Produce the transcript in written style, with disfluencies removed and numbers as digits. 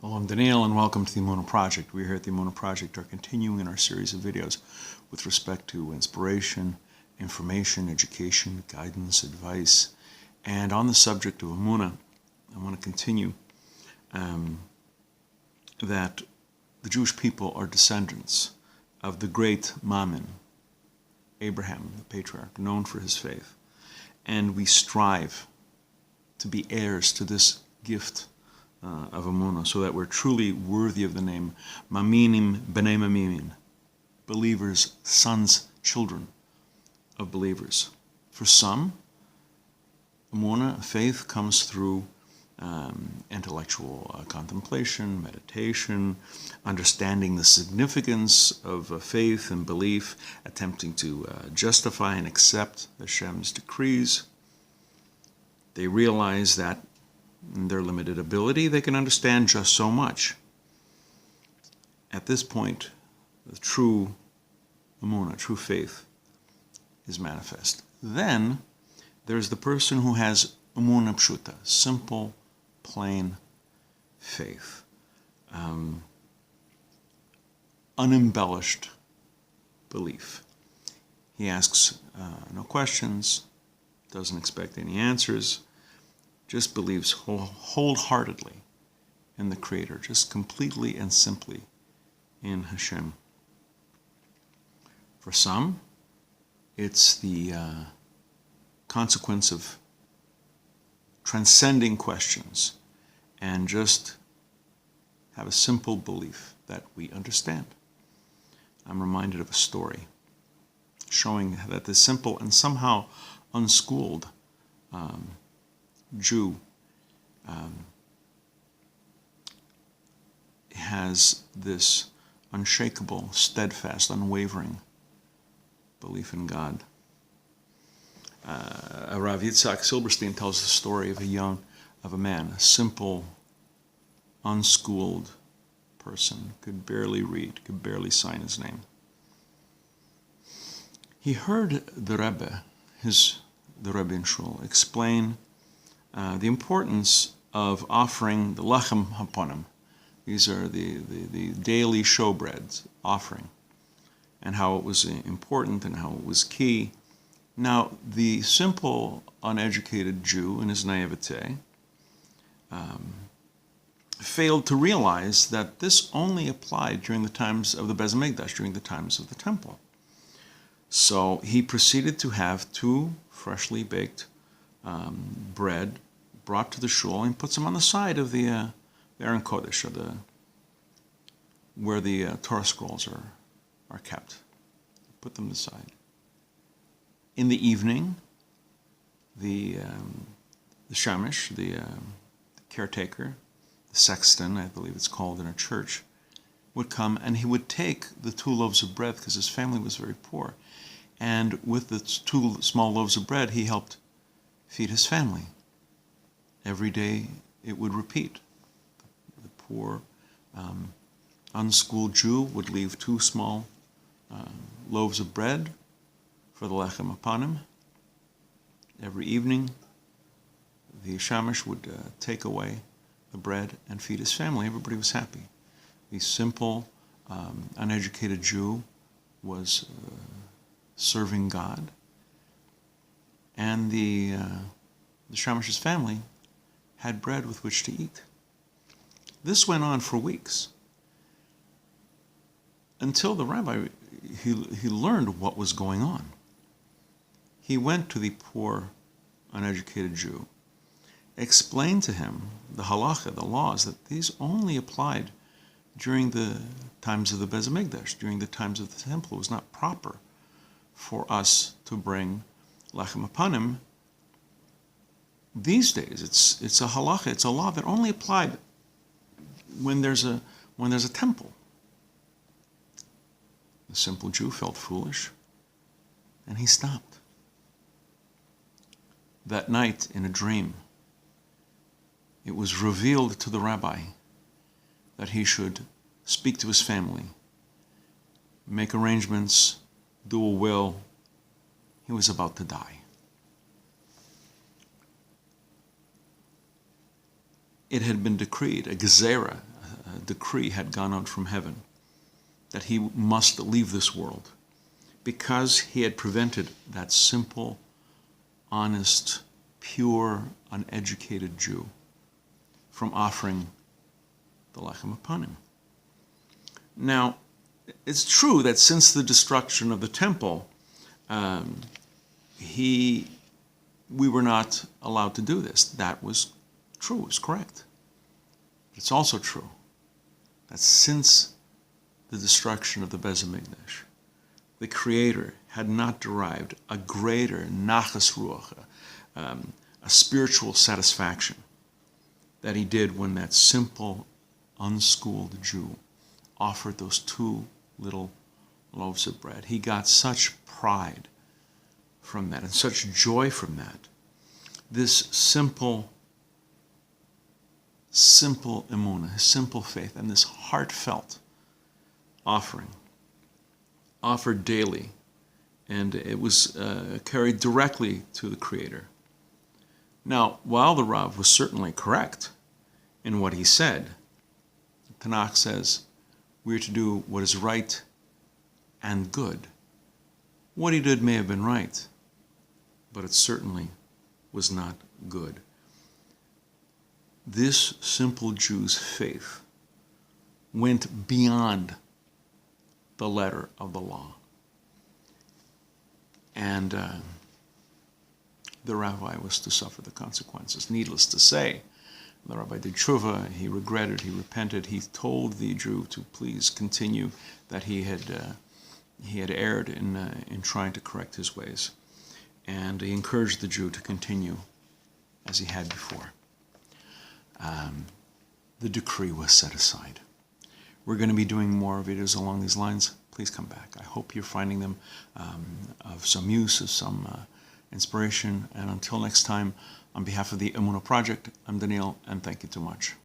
Hello, I'm Daniel and welcome to the Emunah Project. We here at the Emunah Project are continuing in our series of videos with respect to inspiration, information, education, guidance, advice. And on the subject of Emunah, I want to continue that the Jewish people are descendants of the great Mammon, Abraham, the patriarch, known for his faith. And we strive to be heirs to this gift of Emunah, so that we're truly worthy of the name Maminim Bnei Mamimin, believers, sons, children of believers. For some, Emunah, faith, comes through intellectual contemplation, meditation, understanding the significance of faith and belief, attempting to justify and accept Hashem's decrees. They realize that in their limited ability, they can understand just so much. At this point, the true Emunah, true faith, is manifest. Then, there's the person who has Emunah Pshuta, simple, plain faith, unembellished belief. He asks no questions, doesn't expect any answers, just believes wholeheartedly in the Creator, just completely and simply in Hashem. For some, it's the consequence of transcending questions and just have a simple belief that we understand. I'm reminded of a story showing that this simple and somehow unschooled Jew has this unshakable, steadfast, unwavering belief in God. Rav Yitzhak Zilberstein tells the story of a man, a simple, unschooled person, could barely read, could barely sign his name. He heard the Rebbe in Shul, explain the importance of offering the Lechem HaPanim. These are the daily showbread offering, and how it was important and how it was key. Now, the simple, uneducated Jew in his naivete failed to realize that this only applied during the times of the Beis Hamikdash, during the times of the temple. So he proceeded to have two freshly baked bread brought to the shul and puts them on the side of the Aron Kodesh, or where the Torah scrolls are kept. Put them aside. In the evening, the shamish, the caretaker, the sexton, I believe it's called in a church, would come and he would take the 2 loaves of bread, because his family was very poor, and with the 2 small loaves of bread, he helped feed his family. Every day it would repeat. The poor, unschooled Jew would leave 2 small loaves of bread for the Lechem HaPanim. Every evening, the shamish would take away the bread and feed his family. Everybody was happy. The simple, uneducated Jew was serving God, and the shamish's family had bread with which to eat. This went on for weeks, until the rabbi, he learned what was going on. He went to the poor, uneducated Jew, explained to him the halacha, the laws, that these only applied during the times of the Beis Hamikdash, during the times of the temple. It was not proper for us to bring Lechem HaPanim. These days, it's a halacha, it's a law that only applied when there's a temple. The simple Jew felt foolish, and he stopped. That night, in a dream, it was revealed to the rabbi that he should speak to his family, make arrangements, do a will. He was about to die. It had been decreed, a gezerah, decree had gone out from heaven that he must leave this world because he had prevented that simple, honest, pure, uneducated Jew from offering the Lechem HaPanim. Now, it's true that since the destruction of the temple, we were not allowed to do this. That was true, it was correct. It's also true that since the destruction of the Beis HaMikdash, the Creator had not derived a greater nachas ruach, a spiritual satisfaction that he did when that simple, unschooled Jew offered those 2 little loaves of bread. He got such pride from that and such joy from that. This simple Emunah, simple faith, and this heartfelt offering, offered daily, and it was carried directly to the Creator. Now, while the Rav was certainly correct in what he said, Tanakh says we are to do what is right and good. What he did may have been right, but it certainly was not good. This simple Jew's faith went beyond the letter of the law. And the rabbi was to suffer the consequences. Needless to say, the rabbi did tshuva, he regretted, he repented, he told the Jew to please continue, that he had erred in trying to correct his ways. And he encouraged the Jew to continue as he had before. The decree was set aside. We're going to be doing more videos along these lines. Please come back. I hope you're finding them of some use, of some inspiration. And until next time, on behalf of the Emunah Project, I'm Daniel, and thank you too much.